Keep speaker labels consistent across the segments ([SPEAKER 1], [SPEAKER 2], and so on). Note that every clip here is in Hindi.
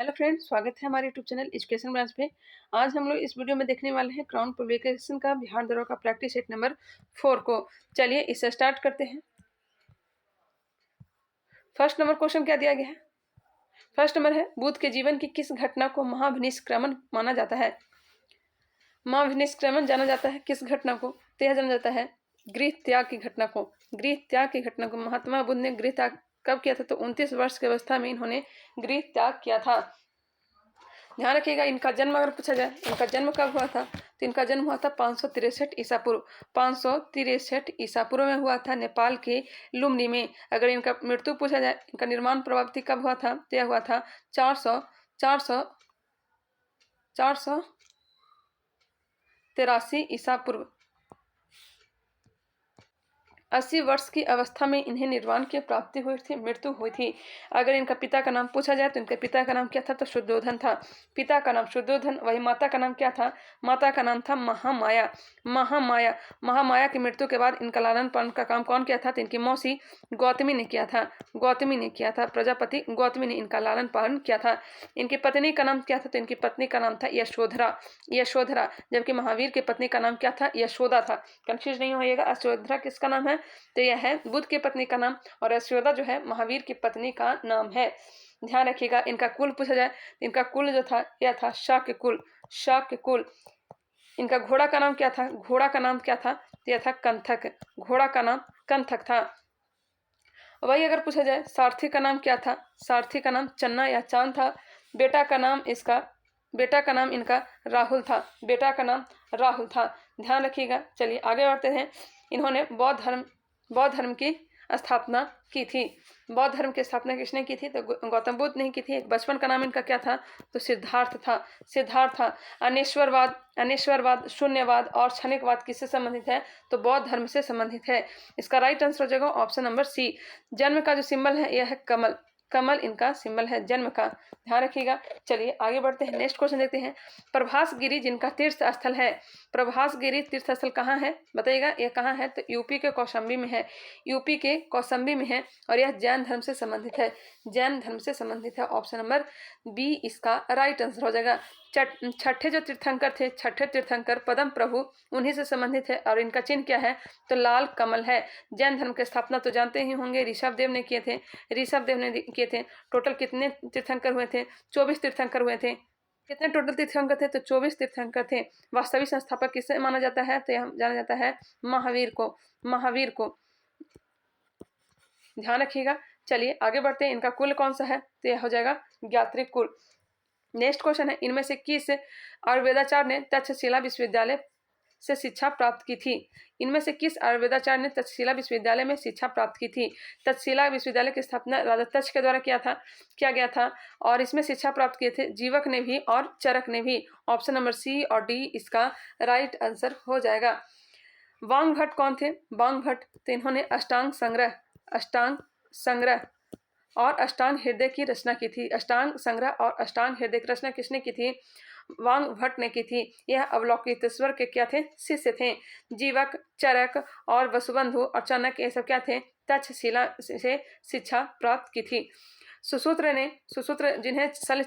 [SPEAKER 1] हेलो फ्रेंड्स, स्वागत है हमारे यूट्यूब चैनल एजुकेशन ब्रांच पे। आज हम लोग इस वीडियो में देखने वाले हैं क्राउन पब्लिकेशन का बिहार दौरा का प्रैक्टिस सेट नंबर 4 को। चलिए इसे स्टार्ट करते हैं। फर्स्ट नंबर क्वेश्चन क्या दिया गया है? फर्स्ट नंबर है, बुद्ध के जीवन की किस घटना को महाभिनिष्क्रमण माना जाता है? महाभिनिष्क्रमण जाना जाता है किस घटना को? तो यह जाना जाता है गृह त्याग की घटना को। गृह त्याग की घटना को महात्मा बुद्ध ने गृह त्याग कब किया था? तो 29 वर्ष की अवस्था में इन्होंने गृह त्याग किया था। ध्यान रखिएगा, इनका जन्म अगर पूछा जाए इनका जन्म कब हुआ था, तो इनका जन्म हुआ था 563 ईसा पूर्व। 563 ईसा पूर्व में हुआ था नेपाल के लुम्बिनी में। अगर इनका मृत्यु पूछा जाए, इनका निर्माण प्रभावित कब हुआ था, तो यह हुआ था 483 ईसा पूर्व। 80 वर्ष की अवस्था में इन्हें निर्वाण की प्राप्ति हुई थी, मृत्यु हुई थी। अगर इनका पिता का नाम पूछा जाए तो इनके पिता का नाम क्या था? तो शुद्धोधन था। पिता का नाम शुद्धोधन। वही माता का नाम क्या था? माता का नाम था महामाया। महामाया महामाया की मृत्यु के बाद इनका लालन पालन का काम कौन किया था? तो इनकी मौसी गौतमी ने किया था। गौतमी ने किया था। प्रजापति गौतमी ने इनका लालन पालन किया था। इनकी पत्नी का नाम क्या था? तो इनकी पत्नी का नाम था यशोधरा। यशोधरा। जबकि महावीर की पत्नी का नाम क्या था? यशोदा था। कंफ्यूज नहीं होइएगा, यशोधरा किसका नाम है? तो यह है बुद्ध की पत्नी का नाम, और यशोदा जो है महावीर की पत्नी का नाम है। ध्यान रखिएगा, इनका कुल पूछा जाए, इनका कुल जो था यह था शाक्य कुल। शाक्य कुल। इनका घोड़ा का नाम क्या था? घोड़ा का नाम क्या था? तो यह था कंथक। घोड़ा का नाम कंथक था। वही अगर पूछा जाए सारथी का नाम क्या था? सारथी का नाम चन्ना या चांद था। बेटा का नाम इनका राहुल था। बेटा का नाम राहुल था। ध्यान रखिएगा। चलिए आगे बढ़ते हैं। इन्होंने बौद्ध धर्म की स्थापना की थी। बौद्ध धर्म की स्थापना किसने की थी? तो गौतम बुद्ध ने की थी। एक बचपन का नाम इनका क्या था? तो सिद्धार्थ था। सिद्धार्थ था। अनेश्वरवाद, शून्यवाद और क्षणिकवाद किससे संबंधित है? तो बौद्ध धर्म से संबंधित है। इसका राइट आंसर हो जाएगा ऑप्शन नंबर सी। जन्म का जो सिंबल है यह है कमल। कमल इनका सिंबल है जन्म का। ध्यान रखिएगा। चलिए आगे बढ़ते हैं, नेक्स्ट क्वेश्चन देखते हैं। प्रभासगिरी जिनका तीर्थ स्थल है, प्रभासगिरी तीर्थ स्थल कहाँ है बताइएगा? यह कहाँ है? तो यूपी के कौशाम्बी में है। यूपी के कौशाम्बी में है, और यह जैन धर्म से संबंधित है। जैन धर्म से संबंधित है। ऑप्शन नंबर बी इसका राइट आंसर हो जाएगा। छठे जो तीर्थंकर थे, छठे तीर्थंकर पद्म प्रभु, उन्हीं से संबंधित है, और इनका चिन्ह क्या है? तो लाल कमल है। जैन धर्म की स्थापना तो जानते ही होंगे, ऋषभ देव ने किए थे। ऋषभ देव ने किए थे। टोटल कितने तीर्थंकर हुए थे? 24 तीर्थंकर हुए थे। कितने टोटल तीर्थंकर थे? तो 24 तीर्थंकर थे। वास्तविक संस्थापक किसे माना जाता है? तो यह जाना जाता है महावीर को। महावीर को। ध्यान रखिएगा। चलिए आगे बढ़ते हैं। इनका कुल कौन सा है? तो यह हो जाएगा ज्ञात्री कुल। नेक्स्ट क्वेश्चन है, इनमें से किस आयुर्वेदाचार्य ने तक्षशिला विश्वविद्यालय से शिक्षा प्राप्त की थी? इनमें से किस आयुर्वेदाचार्य ने तक्षशिला विश्वविद्यालय में शिक्षा प्राप्त की थी? तक्षशिला विश्वविद्यालय की स्थापना राजा तक्ष के द्वारा किया गया था, और इसमें शिक्षा प्राप्त किए थे जीवक ने भी और चरक ने भी। ऑप्शन नंबर सी और डी इसका राइट आंसर हो जाएगा। वांग भट्ट कौन थे? वांग भट्ट तो इन्होंने अष्टांग संग्रह और अष्टांग हृदय की रचना की थी। अष्टांग संग्रह और अष्टांग हृदय की रचना किसने की थी? वांग भट्ट ने की थी। यह अवलोकितेश्वर के क्या थे? शिष्य थे। जीवक, चरक और वसुबंधु और चाणक्य ये सब क्या थे? तक्षशिला से शिक्षा प्राप्त की थी। सुश्रुत जिन्हें शल्य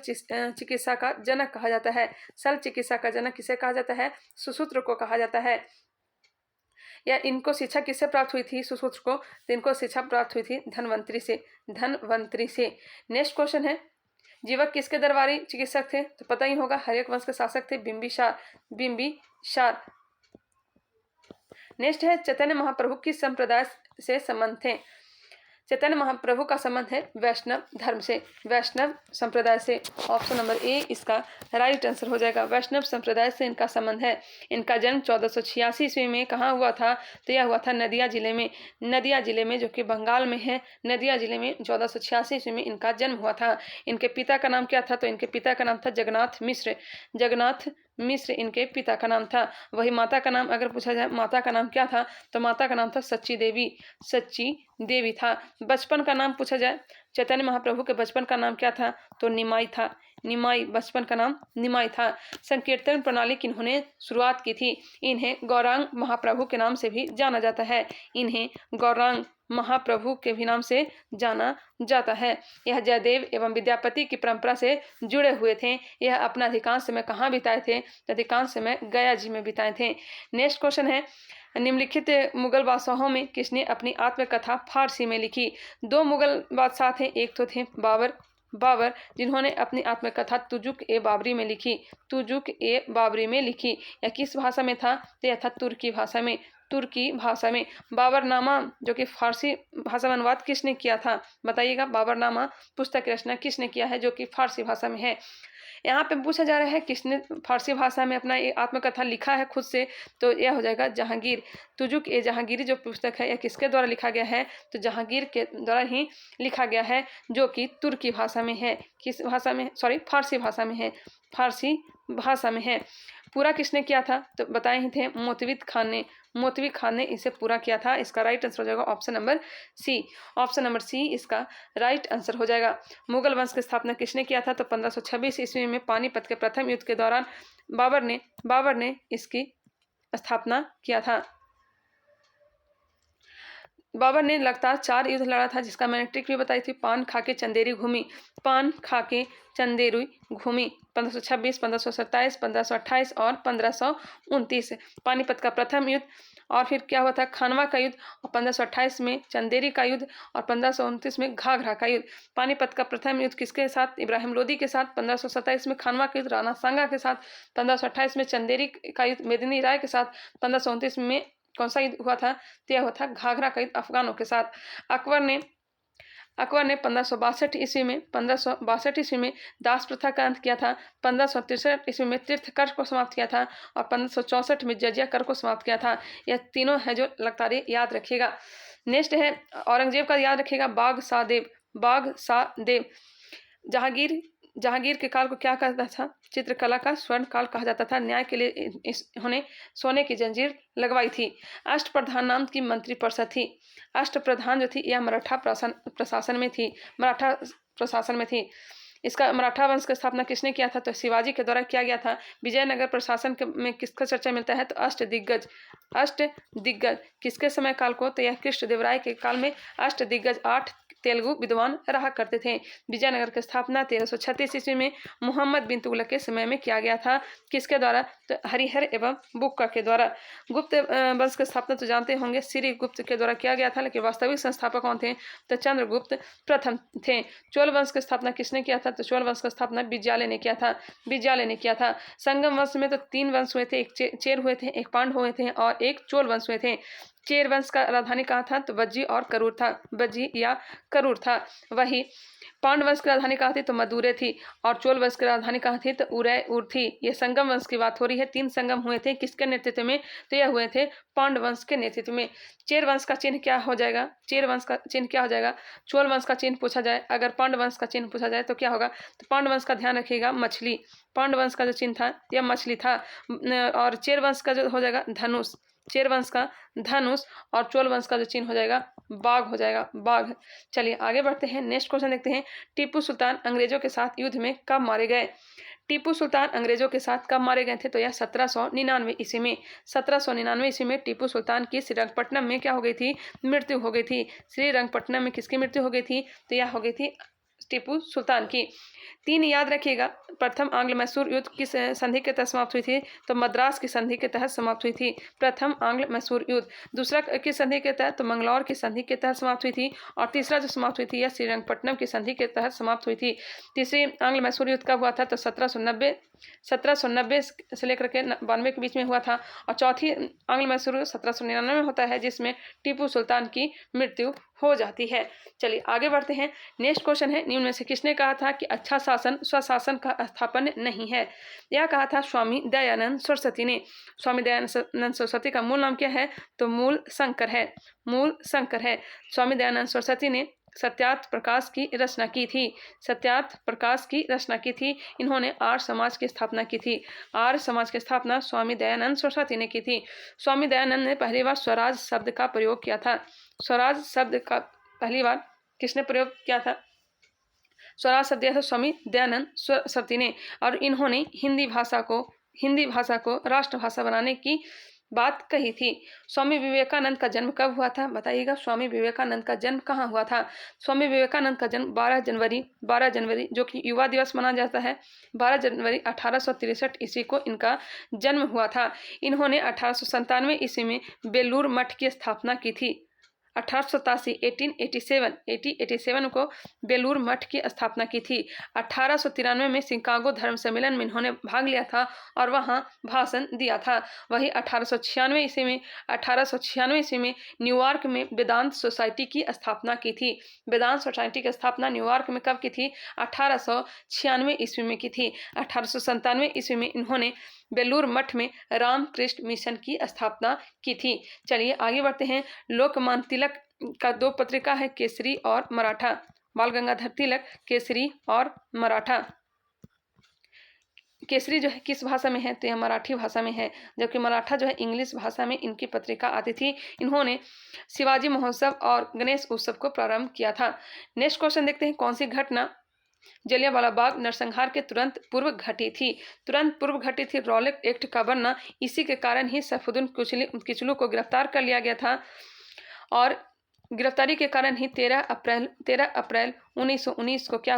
[SPEAKER 1] चिकित्सा का जनक कहा जाता है। शल्य चिकित्सा का जनक किसे कहा जाता है? सुश्रुत को कहा जाता है। या इनको शिक्षा किससे प्राप्त हुई थी? सुश्रुत को। तो इनको शिक्षा प्राप्त हुई थी धन्वंतरी से। धन्वंतरी से। नेक्स्ट क्वेश्चन है, जीवक किसके दरबारी चिकित्सक थे? तो पता ही होगा, हर्यक वंश के शासक थे बिंबिसार। नेक्स्ट है, चैतन्य महाप्रभु किस संप्रदाय से संबंध थे? चैतन्य महाप्रभु का संबंध है वैष्णव धर्म से, वैष्णव संप्रदाय से। ऑप्शन नंबर ए इसका राइट आंसर हो जाएगा। वैष्णव संप्रदाय से इनका संबंध है। इनका जन्म 1486 ईस्वी में कहाँ हुआ था? तो यह हुआ था नदिया जिले में। नदिया जिले में, जो कि बंगाल में है। नदिया जिले में 1486 ईस्वी में इनका जन्म हुआ था। इनके पिता का नाम क्या था? तो इनके पिता का नाम था जगन्नाथ मिश्र। जगन्नाथ मिश्र इनके पिता का नाम था। वही माता का नाम अगर पूछा जाए, माता का नाम क्या था? तो माता का नाम था सच्ची देवी। सच्ची देवी था। बचपन का नाम पूछा जाए, चैतन्य महाप्रभु के बचपन का नाम क्या था? तो निमाई था। निमाई, बचपन का नाम निमाई था। संकीर्तन प्रणाली की इन्होंने शुरुआत की थी। इन्हें गौरांग महाप्रभु के नाम से भी जाना जाता है। इन्हें गौरांग महाप्रभु के भी नाम से जाना जाता है। यह जयदेव एवं विद्यापति की परंपरा से जुड़े हुए थे। यह अपना अधिकांश समय कहाँ बिताए थे? अधिकांश समय गया जी में बिताए थे। नेक्स्ट क्वेश्चन है, निम्नलिखित मुगल बादशाहों में किसने अपनी आत्मकथा फारसी में लिखी? दो मुगल बादशाह थे, एक तो थे बाबर जिन्होंने अपनी आत्मकथा तुजुक ए बाबरी में लिखी। तुजुक ए बाबरी में लिखी। यह किस भाषा में था? तो यह था तुर्की भाषा में। तुर्की भाषा में। बाबरनामा जो कि फारसी भाषा में अनुवाद किसने किया था? बताइएगा। बाबरनामा पुस्तक की रचना किसने किया है जो कि फारसी भाषा में है? यहाँ पे पूछा जा रहा है किसने फारसी भाषा में अपना ये आत्मकथा लिखा है खुद से, तो यह हो जाएगा जहांगीर। तुजुक ए जहांगीरी जो पुस्तक है यह किसके द्वारा लिखा गया है? तो जहांगीर के द्वारा ही लिखा गया है, जो कि तुर्की भाषा में है। किस भाषा में? सॉरी, फारसी भाषा में है। फारसी भाषा में है। पूरा किसने किया था? तो बताए ही थे मोतविद खान ने। मोतवी खान ने इसे पूरा किया था। इसका राइट आंसर हो जाएगा option number C. Option number C इसका राइट आंसर हो जाएगा। मुगल वंश की स्थापना किसने किया था? तो 1526 ईस्वी में पानीपत के प्रथम युद्ध के दौरान बाबर ने इसकी स्थापना किया था। बाबर ने लगातार 4 युद्ध लड़ा था, जिसका मैंने ट्रिक भी बताई थी। पान खा के चंदेरी घूमी। पान खा के चंदेरी घूमी। 1526, 1527, 1528 और 1529 पानीपत का प्रथम युद्ध। और फिर क्या हुआ था? खानवा का युद्ध। और 1528 में चंदेरी का युद्ध और 1529 में घाघरा का युद्ध। पानीपत का प्रथम युद्ध किसके साथ? इब्राहिम लोदी के साथ। 1527 में खानवा का युद्ध राणा सांगा के साथ। 1528 में चंदेरी का युद्ध मेदिनी राय के साथ। 1529 में कौन सा युद्ध हुआ था? तो यह हुआ था घाघरा का युद्ध अफगानों के साथ। अकबर ने 1562 ईस्वी में दास प्रथा का अंत किया था। 1563 ईस्वी में तीर्थ कर को समाप्त किया था और 1564 में जजिया कर को समाप्त किया था। यह तीनों है जो लगातार याद रखिएगा। नेक्स्ट है औरंगजेब का याद रखिएगा। बाग शाह देव। जहांगीर के काल को क्या कहता था? चित्रकला का स्वर्ण काल कहा जाता था। न्याय के लिए इन्होंने सोने की जंजीर लगवाई थी। अष्टप्रधान नाम की मंत्रिपरिषद थी। अष्टप्रधान जो थी यह मराठा प्रशासन में थी। इसका मराठा वंश की स्थापना किसने किया था? तो शिवाजी के द्वारा किया गया था। विजयनगर प्रशासन में किसका चर्चा मिलता है? तो अष्टदिग्गज किसके समय काल को? तो यह कृष्णदेवराय के काल में अष्टदिग्गज 8 तेलुगु विद्वान रहा करते थे। विजयनगर की स्थापना 1336 ईस्वी में मोहम्मद बिन तुगलक के समय में किया गया था। किसके द्वारा? तो हरिहर एवं बुक्का के द्वारा। गुप्त वंश की स्थापना तो जानते होंगे, श्रीगुप्त के द्वारा किया गया था, लेकिन वास्तविक संस्थापक कौन थे? तो चंद्रगुप्त प्रथम थे। चोल वंश की स्थापना किसने किया था? तो चोल वंश की स्थापना विद्यालय ने किया था। संगम वंश में तो 3 वंश हुए थे, एक चेर हुए थे, एक पांडव हुए थे और एक चोल वंश हुए थे। चेर वंश का राजधानी कहाँ था? तो बज्जी या करूर था। वही पांडव वंश की राजधानी कहाँ थी? तो मदुरै थी। और चोल वंश की राजधानी कहाँ थी? तो उरैर थी। ये संगम वंश की बात हो रही है। 3 संगम हुए थे, किसके नेतृत्व में? तो यह हुए थे पांडव वंश के नेतृत्व में। चेर वंश का चिन्ह क्या हो जाएगा? चोल वंश का चिन्ह पूछा जाए, अगर पांडव वंश का चिन्ह पूछा जाए तो क्या होगा? तो पांडव वंश का ध्यान रखिएगा, मछली। पांडव वंश का जो चिन्ह था यह मछली था। और चेर वंश का जो हो जाएगा धनुष। चेर वंश का धनुष और चोल वंश का जो चिन्ह हो जाएगा बाघ हो जाएगा, बाघ। चलिए आगे बढ़ते हैं। नेक्स्ट क्वेश्चन देखते हैं। टीपू सुल्तान अंग्रेजों के साथ युद्ध में कब मारे गए? टीपू सुल्तान अंग्रेजों के साथ कब मारे गए थे? तो यह 1799 ईस्वी में। 1799 ईस्वी में टीपू सुल्तान की श्रीरंगपट्टनम में क्या हो गई थी? मृत्यु हो गई थी। श्रीरंगपट्टनम में किसकी मृत्यु हो गई थी? तो यह हो गई थी टीपू सुल्तान की। 3 याद रखिएगा। प्रथम आंग्ल मैसूर युद्ध किस संधि के तहत समाप्त हुई थी? तो मद्रास की संधि के तहत समाप्त हुई थी। प्रथम आंग्ल मैसूर युद्ध। दूसरा किस संधि के तहत? तो मंगलौर की संधि के तहत समाप्त हुई थी। और तीसरा जो समाप्त हुई थी यह श्रीरंगपट्टनम की संधि के तहत समाप्त हुई थी। तीसरी आंग्ल मैसूर युद्ध कब हुआ था? तो 1790 से लेकर के 92 के बीच में हुआ था। और चौथी आंग्ल मैसूर 1799 में होता है, जिसमें टीपू सुल्तान की मृत्यु हो जाती है। चलिए आगे बढ़ते हैं। नेक्स्ट क्वेश्चन है, निम्न में से किसने कहा था कि अच्छा शासन स्वशासन का स्थापन नहीं है? यह कहा था स्वामी दयानंद सरस्वती ने। स्वामी दयानंद सरस्वती का मूल नाम क्या है? तो मूल शंकर है। स्वामी दयानंद सरस्वती ने सत्यार्थ प्रकाश की रचना की थी। इन्होंने आर्य समाज की स्थापना की थी। आर्य समाज की स्थापना स्वामी दयानंद सरस्वती ने की थी। स्वामी दयानंद ने पहली बार स्वराज शब्द का प्रयोग किया था। स्वराज शब्द का पहली बार किसने प्रयोग किया था? स्वराज शब्द दिया था स्वामी दयानंद सरस्वती ने, और इन्होंने हिंदी भाषा को राष्ट्रभाषा बनाने की बात कही थी। स्वामी विवेकानंद का जन्म कब हुआ था बताइएगा। स्वामी विवेकानंद का जन्म कहाँ हुआ था। स्वामी विवेकानंद का जन्म 12 जनवरी जो कि युवा दिवस मनाया जाता है, 12 जनवरी 1863 ईस्वी को इनका जन्म हुआ था। इन्होंने 1897 ईस्वी में बेलूर मठ की स्थापना की थी। 1887 को बेलूर मठ की स्थापना की थी। 1893 में शिकागो धर्म सम्मेलन में इन्होंने भाग लिया था और वहां भाषण दिया था। वही 1896 ईस्वी में न्यूयॉर्क में वेदांत सोसाइटी की स्थापना की थी। वेदांत सोसाइटी की स्थापना न्यूयॉर्क में कब की थी? 1896 ईस्वी में की थी। 1897 ईस्वी में इन्होंने बेलूर मठ में रामकृष्ण मिशन की स्थापना की थी। चलिए आगे बढ़ते हैं। लोकमान्य तिलक का 2 पत्रिका है, केसरी और मराठा। बाल गंगाधर तिलक, केसरी और मराठा। केसरी जो है किस भाषा में है? तो यह मराठी भाषा में है, जबकि मराठा जो है इंग्लिश भाषा में इनकी पत्रिका आती थी। इन्होंने शिवाजी महोत्सव और गणेश उत्सव को प्रारंभ किया था। नेक्स्ट क्वेश्चन देखते हैं। कौन सी घटना जलियांवाला बाग नरसंहार के तुरंत पूर्व घटी थी? रॉलेट एक्ट का बनना। इसी के कारण ही सैफुद्दीन किचलू को गिरफ्तार कर लिया गया था, और गिरफ्तारी के कारण ही 13 अप्रैल 1919 को क्या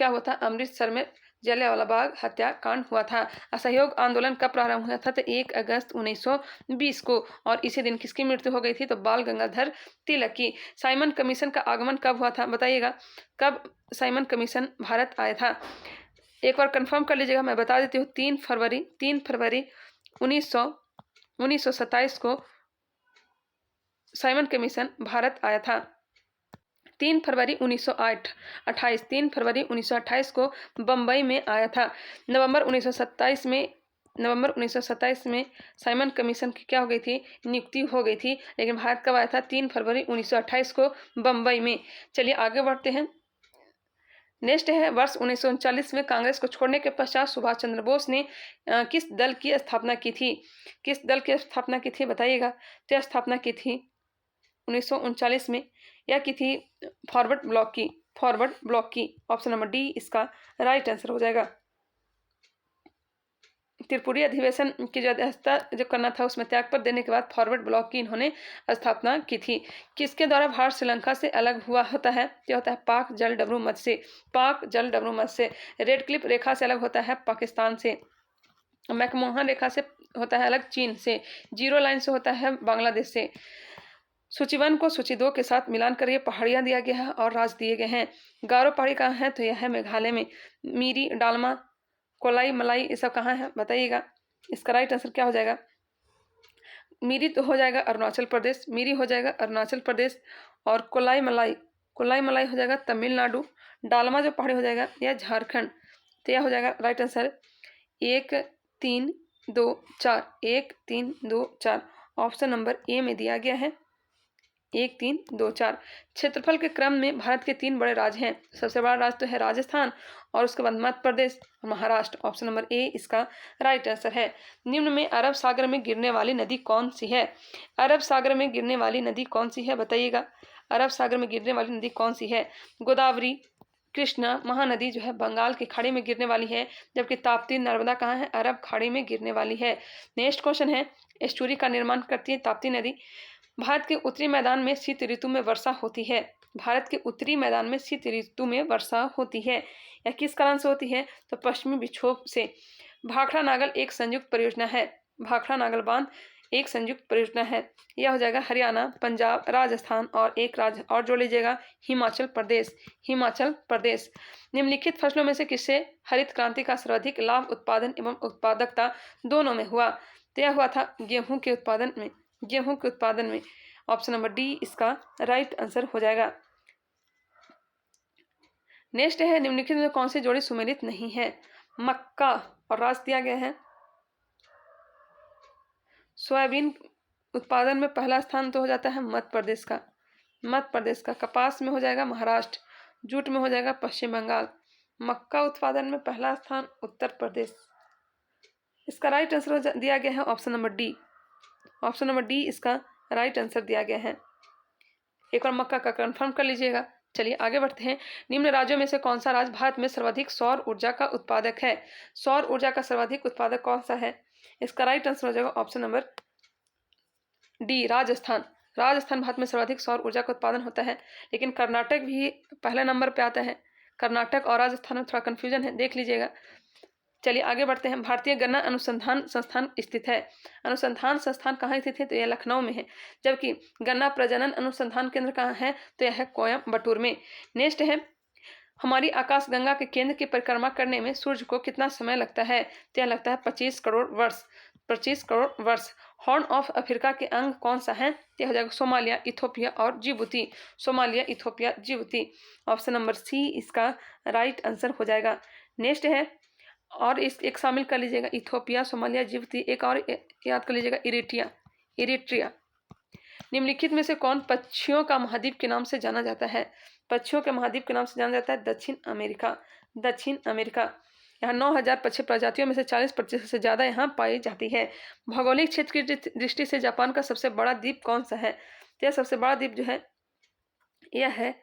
[SPEAKER 1] हुआ था? अमृतसर में जलियांवाला बाग हत्याकांड हुआ था। असहयोग आंदोलन कब प्रारंभ हुआ था? तो 1 अगस्त 1920 को, और इसी दिन किसकी मृत्यु हो गई थी? तो बाल गंगाधर तिलक की। साइमन कमीशन का आगमन कब हुआ था बताइएगा। कब साइमन कमीशन भारत आया था? एक बार कंफर्म कर लीजिएगा, मैं बता देती हूँ। 3 फरवरी 1927 को साइमन कमीशन भारत आया था। 3 फरवरी 1928 को बम्बई में आया था। नवंबर 1927 में साइमन कमीशन की क्या हो गई थी? नियुक्ति हो गई थी। लेकिन भारत कब आया था? 3 फरवरी 1928 को बम्बई में। चलिए आगे बढ़ते हैं। नेक्स्ट है, वर्ष 1939 में कांग्रेस को छोड़ने के पश्चात सुभाष चंद्र बोस ने किस दल की स्थापना की थी? बताइएगा। तो स्थापना की थी 1939 में, यह की थी फॉरवर्ड ब्लॉक की। ऑप्शन नंबर डी इसका राइट आंसर हो जाएगा। त्रिपुरी अधिवेशन की जो अध्यक्षता जो करना था उसमें त्यागपत्र देने के बाद फॉरवर्ड ब्लॉक की इन्होंने स्थापना की थी। किसके द्वारा भारत श्रीलंका से अलग हुआ होता है? क्या होता है? पाक जल डब्रू मध्य से। रेड क्लिफ रेखा से अलग होता है पाकिस्तान से। मैकमोहन रेखा से होता है अलग चीन से। जीरो लाइन से होता है बांग्लादेश से। सूची 1 को सूची 2 के साथ मिलान कर ये पहाड़ियां दिया गया है और राज्य दिए गए हैं। गारो पहाड़ी कहाँ है? तो यह है मेघालय में। मीरी, डालमा, कोलाई, मलाई ये सब कहाँ है बताइएगा। इसका राइट आंसर क्या हो जाएगा? मीरी तो हो जाएगा अरुणाचल प्रदेश, और कोलाई मलाई हो जाएगा तमिलनाडु। डालमा जो पहाड़ी हो जाएगा यह झारखंड। तो यह हो जाएगा right answer 1 3 2 4। 1 3 2 4 option number A में दिया गया है। 1 3 2 4। क्षेत्रफल के क्रम में भारत के 3 बड़े राज्य हैं। सबसे बड़ा राज्य तो है राजस्थान, और उसके बाद मध्य प्रदेश और महाराष्ट्र। ऑप्शन नंबर ए इसका राइट आंसर है। निम्न में अरब सागर में गिरने वाली नदी कौन सी है? बताइएगा। अरब सागर में गिरने वाली नदी कौन सी है? गोदावरी, कृष्णा, महानदी जो है बंगाल की खाड़ी में गिरने वाली है, जबकि ताप्ती, नर्मदा कहाँ है? अरब खाड़ी में गिरने वाली है। नेक्स्ट क्वेश्चन है, एस्टुरी का निर्माण करती है ताप्ती नदी। भारत के उत्तरी मैदान में शीत ऋतु में वर्षा होती है। यह किस कारण से होती है? तो पश्चिमी विक्षोभ से। भाखड़ा नागल एक संयुक्त परियोजना है। भाखड़ा नागल बांध एक संयुक्त परियोजना है। यह हो जाएगा हरियाणा, पंजाब, राजस्थान और एक राज्य और जोड़ लीजिएगा हिमाचल प्रदेश। निम्नलिखित फसलों में से किससे हरित क्रांति का सर्वाधिक लाभ उत्पादन एवं उत्पादकता दोनों में हुआ? तो यह हुआ था गेहूं के उत्पादन में। ऑप्शन नंबर डी इसका राइट आंसर हो जाएगा। नेक्स्ट है, निम्नलिखित में कौन सी जोड़ी सुमेलित नहीं है? मक्का और राज दिया गया है। सोयाबीन उत्पादन में पहला स्थान तो हो जाता है मध्य प्रदेश का। कपास में हो जाएगा महाराष्ट्र। जूट में हो जाएगा पश्चिम बंगाल। मक्का उत्पादन में पहला स्थान उत्तर प्रदेश। इसका राइट आंसर दिया गया है ऑप्शन नंबर डी इसका राइट आंसर दिया गया है। एक बार मक्का का कंफर्म कर लीजिएगा। चलिए आगे बढ़ते हैं। निम्न राज्यों में से कौन सा राज्य भारत में सर्वाधिक सौर ऊर्जा का उत्पादक है? सौर ऊर्जा का सर्वाधिक उत्पादक कौन सा है? इसका राइट आंसर हो जाएगा option number D, Rajasthan. Rajasthan Bharat में सर्वाधिक सौर ऊर्जा का उत्पादन होता है, लेकिन कर्नाटक भी पहले नंबर पे आता है। कर्नाटक और राजस्थान में थोड़ा कंफ्यूजन है, देख लीजिएगा। चलिए आगे बढ़ते हैं। भारतीय गन्ना अनुसंधान संस्थान स्थित है। अनुसंधान संस्थान कहाँ स्थित है? तो यह लखनऊ में है। जबकि गन्ना प्रजनन अनुसंधान केंद्र कहाँ है? तो यह है कोयम्बटूर में। नेक्स्ट है, हमारी आकाशगंगा के केंद्र की परिक्रमा करने में सूर्य को कितना समय लगता है? तो यह लगता है 25 करोड़ वर्ष। 25 करोड़ वर्ष। हॉर्न ऑफ अफ्रीका के अंग कौन सा है? तो यह हो जाएगा सोमालिया, इथोपिया और Djibouti. Somalia, Ethiopia, Djibouti. Option number C इसका राइट आंसर हो जाएगा। नेक्स्ट है, और इस एक शामिल कर लीजिएगा, इथोपिया, सोमालिया, जिबूती। एक और याद कर लीजिएगा, इरिट्रिया। इरिट्रिया। निम्नलिखित में से कौन पक्षियों का महाद्वीप के नाम से जाना जाता है? पक्षियों के महाद्वीप के नाम से जाना जाता है दक्षिण अमेरिका। दक्षिण अमेरिका। यहाँ 9,000 पक्षी प्रजातियों में से 40% से ज़्यादा यहाँ पाई जाती है। भौगोलिक क्षेत्र की दृष्टि से जापान का सबसे बड़ा द्वीप कौन सा है? तो यह सबसे बड़ा द्वीप जो है यह है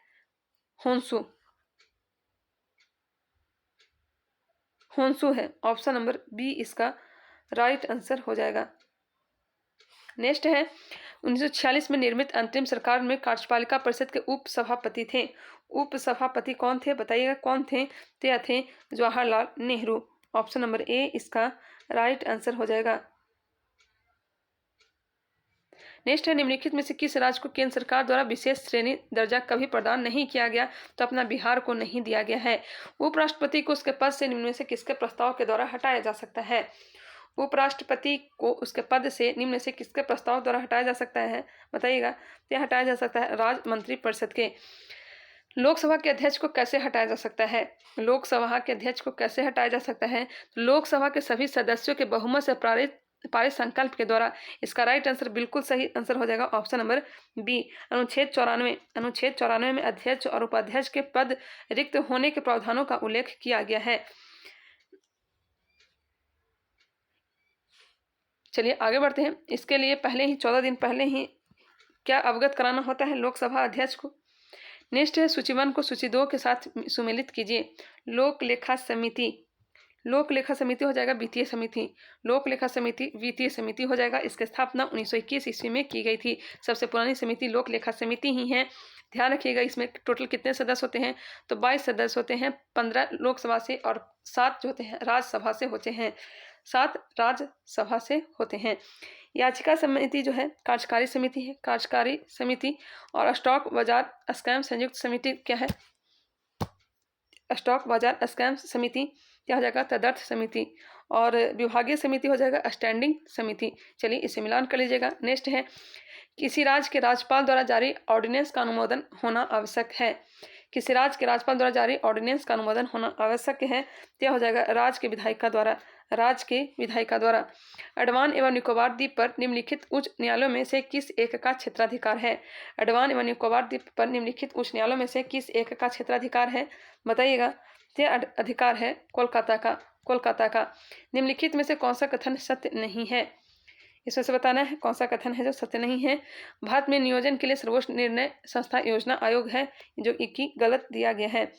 [SPEAKER 1] होन्शु। होन्शु है। ऑप्शन नंबर बी इसका राइट आंसर हो जाएगा। नेक्स्ट है, 1946 में निर्मित अंतरिम सरकार में कार्यपालिका परिषद के उप सभापति थे। उप सभापति कौन थे? बताइएगा कौन थे? तो यह थे Jawaharlal Nehru. Option number A इसका राइट आंसर हो जाएगा। नेक्स्ट है, निम्नलिखित में से किस राज्य को केंद्र सरकार द्वारा विशेष श्रेणी दर्जा कभी प्रदान नहीं किया गया? तो अपना बिहार को नहीं दिया गया है। उपराष्ट्रपति को उसके पद से निम्न में से किसके प्रस्ताव के द्वारा हटाया जा सकता है? उपराष्ट्रपति को उसके पद से निम्न से किसके प्रस्ताव द्वारा हटाया जा सकता है? बताइएगा। तो यह हटाया जा सकता है राज्य मंत्रिपरिषद के। लोकसभा के अध्यक्ष को कैसे हटाया जा सकता है? लोकसभा के अध्यक्ष को कैसे हटाया जा सकता है? लोकसभा के सभी सदस्यों के बहुमत से पारित संकल्प के द्वारा। इसका राइट आंसर बिल्कुल सही आंसर हो जाएगा ऑप्शन नंबर बी, अनुच्छेद 94। अनुच्छेद 94 में अध्यक्ष और उपाध्यक्ष के पद रिक्त होने के प्रावधानों का उल्लेख किया गया है। चलिए आगे बढ़ते हैं। इसके लिए पहले ही 14 दिन पहले ही क्या अवगत कराना होता है लोकसभा अध्यक्ष को? नेक्स्ट है, सूची 1 को सूची 2 के साथ सुमेलित कीजिए। लोक लेखा समिति। लोक लेखा समिति हो जाएगा वित्तीय समिति। लोक लेखा समिति वित्तीय समिति हो जाएगा। इसकी स्थापना 1921 ईस्वी में की गई थी। सबसे पुरानी समिति लोक लेखा समिति ही है। ध्यान रखिएगा, इसमें टोटल कितने सदस्य होते हैं? तो 22 सदस्य होते हैं। 15 लोकसभा से और 7 जो होते हैं राज्यसभा से होते हैं। 7 राज्यसभा से होते हैं। याचिका समिति जो है कार्यकारी समिति है। कार्यकारी समिति। और स्टॉक बाजार स्कैम संयुक्त समिति क्या है? स्टॉक बाजार स्कैम समिति क्या हो जाएगा? तदर्थ समिति। और विभागीय समिति हो जाएगा स्टैंडिंग समिति। चलिए इसे मिलान कर लीजिएगा। नेक्स्ट है, किसी राज्य के राज्यपाल द्वारा जारी ऑर्डिनेंस का अनुमोदन होना आवश्यक है। किसी राज्य के राज्यपाल द्वारा जारी ऑर्डिनेंस का अनुमोदन होना आवश्यक है। यह हो जाएगा राज्य के विधायिका द्वारा। राज्य के विधायिका द्वारा। अंडमान एवं निकोबार द्वीप पर निम्नलिखित उच्च न्यायालयों में से किस एक का क्षेत्राधिकार है? अंडमान एवं निकोबार द्वीप पर निम्नलिखित उच्च न्यायालयों में से किस एक का क्षेत्राधिकार है? बताइएगा। यह अधिकार है कोलकाता का। कोलकाता का। निम्नलिखित में से कौन सा कथन सत्य नहीं है? इसमें से बताना है कौन सा कथन है जो सत्य नहीं है। भारत में नियोजन के लिए सर्वोच्च निर्णय संस्था योजना आयोग है, जो कि गलत दिया गया है।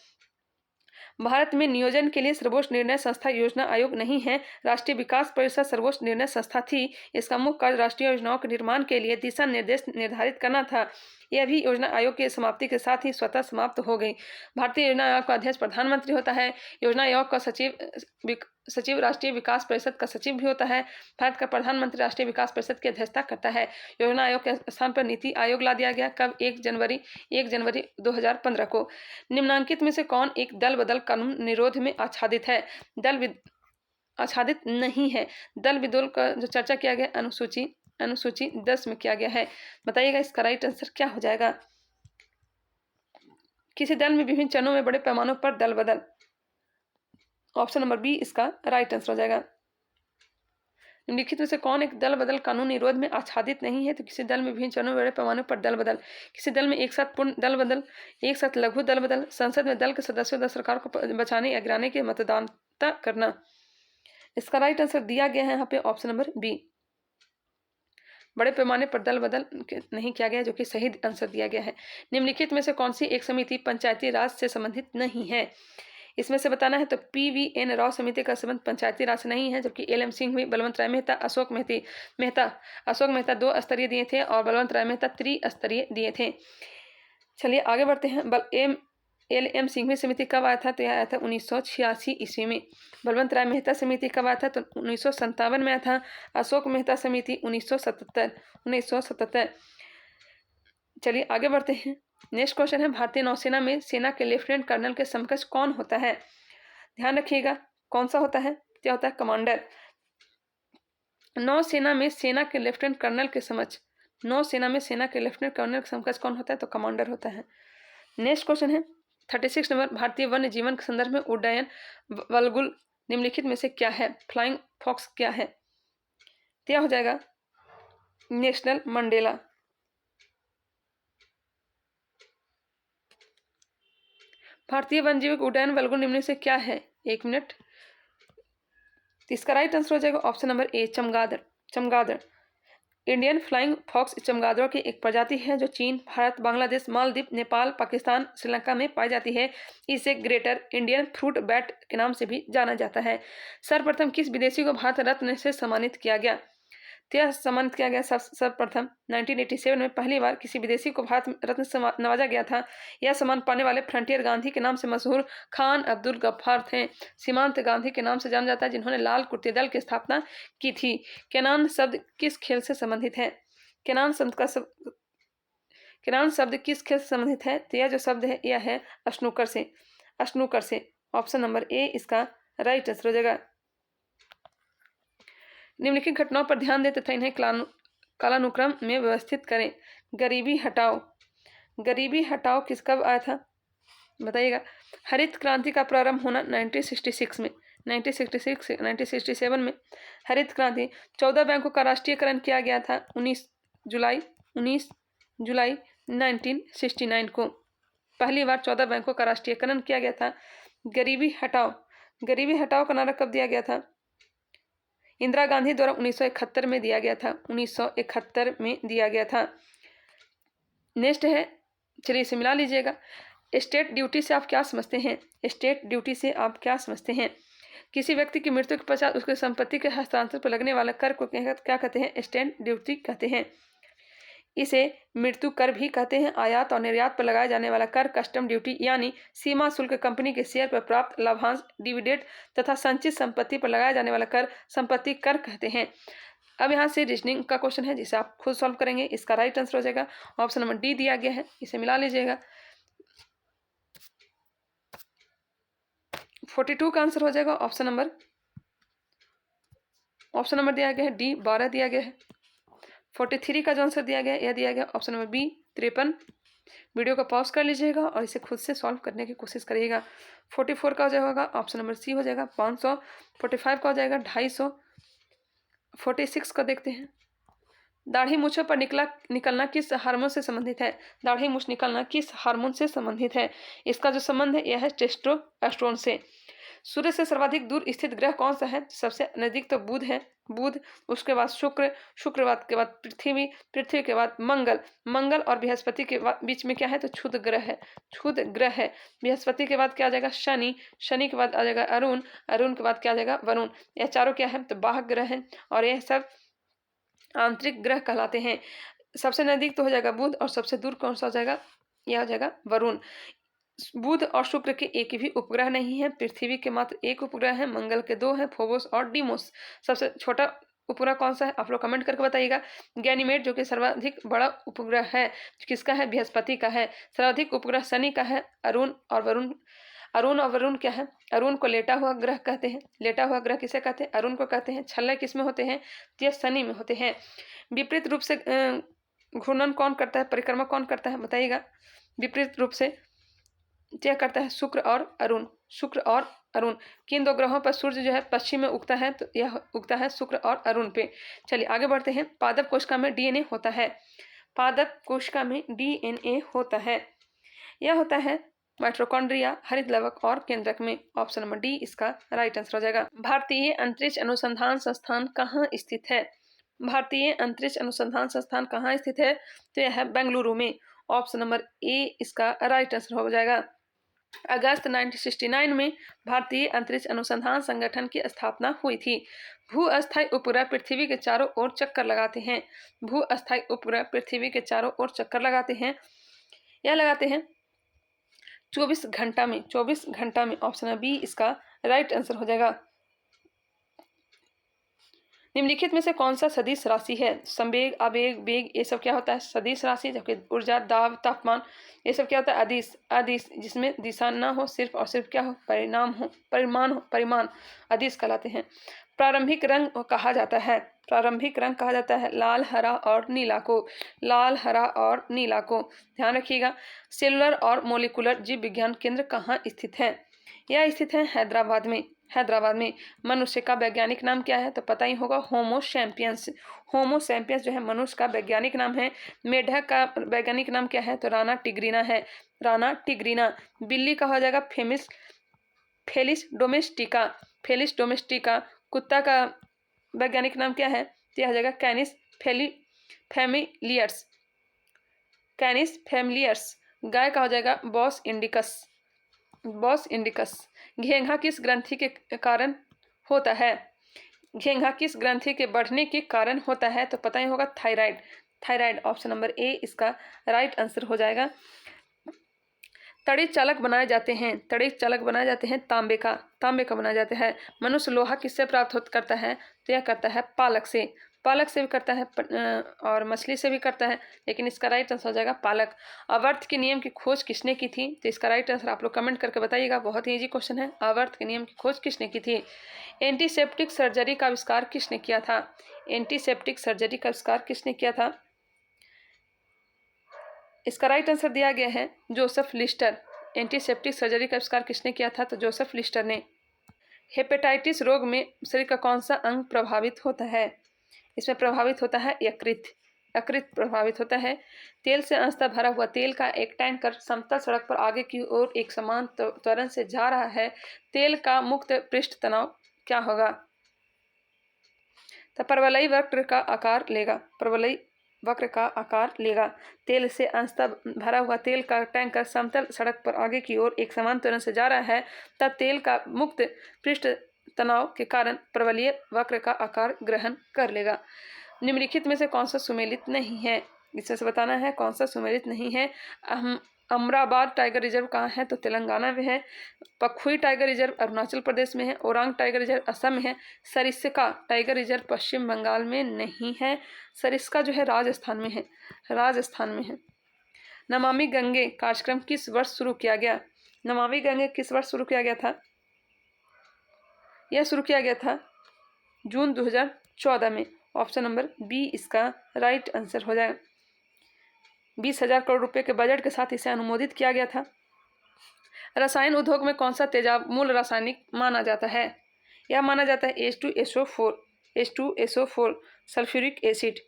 [SPEAKER 1] भारत में नियोजन के लिए सर्वोच्च निर्णय संस्था योजना आयोग नहीं है। राष्ट्रीय विकास परिषद सर्वोच्च निर्णय संस्था थी। इसका मुख्य कार्य राष्ट्रीय योजनाओं के निर्माण के लिए दिशा निर्देश निर्धारित करना था। यह भी योजना आयोग की समाप्ति के साथ ही स्वतः समाप्त हो गई। भारतीय योजना आयोग का अध्यक्ष प्रधानमंत्री होता है। योजना आयोग का सचिव राष्ट्रीय विकास परिषद का सचिव भी होता है। भारत का प्रधानमंत्री राष्ट्रीय विकास परिषद की अध्यक्षता करता है। योजना आयोग के स्थान पर नीति आयोग ला दिया गया। कब? 1 जनवरी 2015 को। निम्नांकित में से कौन एक दल बदल कानून निरोध में आच्छादित है? आच्छादित नहीं है। दल विदोल का जो चर्चा किया गया अनुसूची 10 में किया गया है। बताइएगा इसका राइट आंसर क्या हो जाएगा? किसी दल में विभिन्न चरणों में बड़े पैमानों पर दल बदल। ऑप्शन नंबर बी इसका राइट आंसर हो जाएगा। निम्नलिखित में से कौन एक दल बदल कानून निरोध में आच्छादित नहीं है? तो किसी दल में विभिन्न चरणों में बड़े पैमाने पर दल बदल। किसी दल में एक साथ पूर्ण दल बदल, एक साथ लघु दल बदल, संसद में दल के सदस्यों द्वारा सरकार को बचाने या गिराने के मतदानता करना। इसका राइट आंसर दिया गया है यहाँ पे ऑप्शन नंबर बी। बड़े पैमाने पर दल बदल नहीं किया गया, जो कि सही आंसर दिया गया है। निम्नलिखित में से कौन सी एक समिति पंचायती राज से संबंधित नहीं है? इसमें से बताना है तो PVN राव समिति का संबंध पंचायती राज से नहीं है, जबकि LM सिंघवी, बलवंत राय मेहता, अशोक मेहता 2 स्तरीय दिए थे और बलवंत राय मेहता त्रिस्तरीय दिए थे। चलिए आगे बढ़ते हैं। LM सिंघवी समिति कब आया था? तो यह आया था 1986 ईस्वी में। बलवंत राय मेहता समिति कब आया था? तो 1957 में आया था। अशोक मेहता समिति 1977। चलिए आगे बढ़ते हैं। नेक्स्ट क्वेश्चन है, भारतीय नौसेना में सेना के लेफ्टिनेंट कर्नल के समकक्ष कौन होता है? ध्यान रखिएगा, कौन सा होता है? क्या होता है? कमांडर। नौसेना में सेना के लेफ्टिनेंट कर्नल के समक्ष कौन होता है? तो कमांडर होता है। नेक्स्ट क्वेश्चन है 36 नंबर, भारतीय वन्य जीवन के संदर्भ में उड्डयन वल्गुल निम्नलिखित में से क्या है? फ्लाइंग फॉक्स क्या है? क्या हो जाएगा? National Mandela. भारतीय वन्यजीव उड्डयन वल्गुल निम्न से क्या है? 1 मिनट। इसका राइट आंसर हो जाएगा ऑप्शन नंबर ए, चमगादड़। इंडियन फ्लाइंग फॉक्स चमगादड़ों की एक प्रजाति है जो चीन, भारत, बांग्लादेश, मालदीव, नेपाल, पाकिस्तान, श्रीलंका में पाई जाती है। इसे ग्रेटर इंडियन फ्रूट बैट के नाम से भी जाना जाता है। सर्वप्रथम किस विदेशी को भारत रत्न से सम्मानित किया गया? सम्मानित किया गया सर्वप्रथम 1987 में पहली बार किसी विदेशी को भारत रत्न से नवाजा गया था। यह सम्मान पाने वाले फ्रंटियर गांधी के नाम से मशहूर खान अब्दुल गफ्फार थे। सीमांत गांधी के नाम से जाना जाता है, जिन्होंने लाल कुर्ती दल की स्थापना की थी। केनान शब्द किस खेल से संबंधित है? केनान शब्द किस खेल से संबंधित है? तो यह जो शब्द है यह है स्नूकर से। ऑप्शन नंबर ए इसका राइट आंसर हो जाएगा। निम्नलिखित घटनाओं पर ध्यान दें तथा इन्हें कालानुक्रम में व्यवस्थित करें। गरीबी हटाओ कब आया था? बताइएगा। हरित क्रांति का प्रारंभ होना 1966 में, 1967 में हरित क्रांति। 14 बैंकों का राष्ट्रीयकरण किया गया था 19 जुलाई 1969 को। पहली बार 14 बैंकों का राष्ट्रीयकरण किया गया था। गरीबी हटाओ का नारा कब दिया गया था? इंदिरा गांधी द्वारा 1971 में दिया गया था। 1971 में दिया गया था। नेक्स्ट है, चलिए इसे मिला लीजिएगा। स्टेट ड्यूटी से आप क्या समझते हैं? किसी व्यक्ति की मृत्यु के पश्चात उसके संपत्ति के हस्तांतरण पर लगने वाला कर को क्या कहते हैं? स्टैंप ड्यूटी कहते हैं। इसे मृत्यु कर भी कहते हैं। आयात और निर्यात पर लगाया जाने वाला कर कस्टम ड्यूटी यानी सीमा शुल्क, कंपनी के शेयर पर प्राप्त लाभांश, डिविडेंड तथा संचित संपत्ति पर लगाया जाने वाला कर संपत्ति कर कहते हैं। अब यहाँ से रीजनिंग का क्वेश्चन है जिसे आप खुद सॉल्व करेंगे। इसका राइट आंसर हो जाएगा ऑप्शन नंबर डी दिया गया है, इसे मिला लीजिएगा। 42 का आंसर हो जाएगा ऑप्शन नंबर दिया गया है डी, 12 दिया गया है। 43 का जो आंसर दिया गया है यह दिया गया ऑप्शन नंबर बी, 53। वीडियो को पॉज कर लीजिएगा और इसे खुद से सॉल्व करने की कोशिश करिएगा। 44 का हो जाएगा ऑप्शन नंबर सी हो जाएगा 500। 45 का हो जाएगा 250। 46 का देखते हैं। दाढ़ी मूछों पर निकलना किस हार्मोन से संबंधित है? दाढ़ी मूछ निकलना किस हार्मोन से संबंधित है? इसका जो संबंध है यह है टेस्टोस्टेरोन से। सूर्य से सर्वाधिक दूर स्थित ग्रह कौन सा है? सबसे नजदीक तो बुध, उसके बाद शुक्र के बाद पृथ्वी के बाद मंगल और बृहस्पति के बीच में क्या है? तो क्षुद्र ग्रह है। बृहस्पति के बाद क्या आ जाएगा? शनि के बाद आ जाएगा अरुण के बाद क्या आ जाएगा? वरुण। यह चारों क्या है? तो बाह्य ग्रह है और यह सब आंतरिक ग्रह कहलाते हैं। सबसे नजदीक तो हो जाएगा बुध और सबसे दूर कौन सा हो जाएगा? यह हो जाएगा वरुण। बुध और शुक्र के एक भी उपग्रह नहीं है। पृथ्वी के मात्र एक उपग्रह है, मंगल के 2 हैं, फोबोस और डीमोस। सबसे छोटा उपग्रह कौन सा है? आप लोग कमेंट करके बताइएगा। गैनीमेड जो कि सर्वाधिक बड़ा उपग्रह है किसका है? बृहस्पति का है। सर्वाधिक उपग्रह शनि का है। अरुण और वरुण क्या है? अरुण को लेटा हुआ ग्रह कहते हैं। लेटा हुआ ग्रह किसे कहते हैं? अरुण को कहते हैं। छल्ले किसमें होते हैं? ये शनि में होते हैं। विपरीत रूप से घूर्णन कौन करता है? परिक्रमा कौन करता है? बताइएगा। विपरीत रूप से क्या करता है? शुक्र और अरुण। किन 2 ग्रहों पर सूर्य जो है पश्चिम में उगता है? तो यह उगता है शुक्र और अरुण पे। चलिए आगे बढ़ते हैं। पादप कोशिका में डीएनए होता है। पादप कोशिका में डीएनए होता है। यह होता है माइटोकॉन्ड्रिया, हरित लवक और केंद्रक में। ऑप्शन नंबर डी इसका राइट आंसर हो जाएगा। भारतीय अंतरिक्ष अनुसंधान संस्थान कहाँ स्थित है? भारतीय अंतरिक्ष अनुसंधान संस्थान कहाँ स्थित है? तो यह है बेंगलुरु में। ऑप्शन नंबर ए इसका राइट आंसर हो जाएगा। अगस्त 1969 में भारतीय अंतरिक्ष अनुसंधान संगठन की स्थापना हुई थी। भू अस्थायी उपग्रह पृथ्वी के चारों ओर चक्कर लगाते हैं। भू अस्थायी उपग्रह पृथ्वी के चारों ओर चक्कर लगाते हैं। यह लगाते हैं 24 घंटा में। 24 घंटा में। ऑप्शन बी इसका राइट आंसर हो जाएगा। निम्नलिखित में से कौन सा सदिश राशि है? संवेग, आवेग, वेग ये सब क्या होता है? सदिश राशि। जबकि ऊर्जा, दाब, तापमान ये सब क्या होता है? अदिश। अदिश जिसमें दिशा ना हो, सिर्फ और सिर्फ क्या हो? परिणाम हो, परिमाण हो, परिमाण अदिश कहलाते हैं। प्रारंभिक रंग कहा जाता है। प्रारंभिक रंग कहा जाता है लाल, हरा और नीला को। लाल, हरा और नीला को ध्यान रखिएगा। सेलुलर और मोलिकुलर जीव विज्ञान केंद्र कहाँ स्थित है? यह स्थित है हैदराबाद में। हैदराबाद में। मनुष्य का वैज्ञानिक नाम क्या है? तो पता ही होगा, होमो सैपियंस। होमो सैपियंस जो है मनुष्य का वैज्ञानिक नाम है। मेढक का वैज्ञानिक नाम क्या है? तो राना टिग्रीना है। राना टिग्रीना। बिल्ली का हो जाएगा फेलिस डोमेस्टिका। Felis domestica. कुत्ता का वैज्ञानिक नाम क्या है? तो यह हो जाएगा कैनिस फैमिलियर्स। कैनिस फैमिलियर्स। गाय का हो जाएगा बॉस इंडिकस। Bos indicus. घेंघा किस ग्रंथि के कारण होता है? घेंघा किस ग्रंथि के बढ़ने के कारण होता है? तो पता ही होगा thyroid. Thyroid. Option number A इसका राइट आंसर हो जाएगा। तड़ित चालक बनाए जाते हैं। तड़ित चालक बनाए जाते हैं तांबे का बनाया जाता है। मनुष्य लोहा किससे प्राप्त करता है? तो यह करता है पालक से। पालक से भी करता है और मछली से भी करता है, लेकिन इसका राइट आंसर हो जाएगा पालक। आवर्त के नियम की खोज किसने की थी? तो इसका राइट आंसर आप लोग कमेंट करके बताइएगा। बहुत ही इजी क्वेश्चन है। आवर्त के नियम की खोज किसने की थी? एंटीसेप्टिक सर्जरी का आविष्कार किसने किया था? एंटीसेप्टिक सर्जरी का आविष्कार किसने किया था? इसका राइट आंसर दिया गया है जोसेफ लिस्टर। एंटीसेप्टिक सर्जरी का आविष्कार किसने किया था? तो जोसेफ लिस्टर ने। हेपेटाइटिस रोग में शरीर का कौन सा अंग प्रभावित होता है? इसमें प्रभावित होता है यकृत। यकृत प्रभावित होता है। तेल से अंशतः भरा हुआ तेल का एक टैंकर समतल सड़क पर आगे की ओर एक समान त्वरण से जा रहा है। तेल का मुक्त पृष्ठ तनाव क्या होगा? तो परवलयी वक्र का आकार लेगा। परवलयी वक्र का आकार लेगा। तेल से अंशतः भरा हुआ तेल का टैंकर समतल सड़क पर आगे की ओर एक समान त्वरण से जा रहा है, तब तेल का मुक्त पृष्ठ तनाव के कारण परवलयी वक्र का आकार ग्रहण कर लेगा। निम्नलिखित में से कौन सा सुमेलित नहीं है? इसमें से बताना है कौन सा सुमेलित नहीं है। अमराबाद टाइगर रिजर्व कहाँ है? तो तेलंगाना में है। पखुई टाइगर रिजर्व अरुणाचल प्रदेश में है। ओरांग टाइगर रिजर्व असम में है। सरिस्का टाइगर रिजर्व पश्चिम बंगाल में नहीं है। सरिस्का जो है राजस्थान में है। राजस्थान में है। नमामि गंगे कार्यक्रम किस वर्ष शुरू किया गया? नमामि गंगे किस वर्ष शुरू किया गया था? यह शुरू किया गया था जून 2014 में। ऑप्शन नंबर बी इसका राइट आंसर हो जाएगा। 20,000 करोड़ रुपए के बजट के साथ इसे अनुमोदित किया गया था। रसायन उद्योग में कौन सा तेजाब मूल रासायनिक माना जाता है? यह माना जाता है H2SO4। H2SO4 sulphuric acid.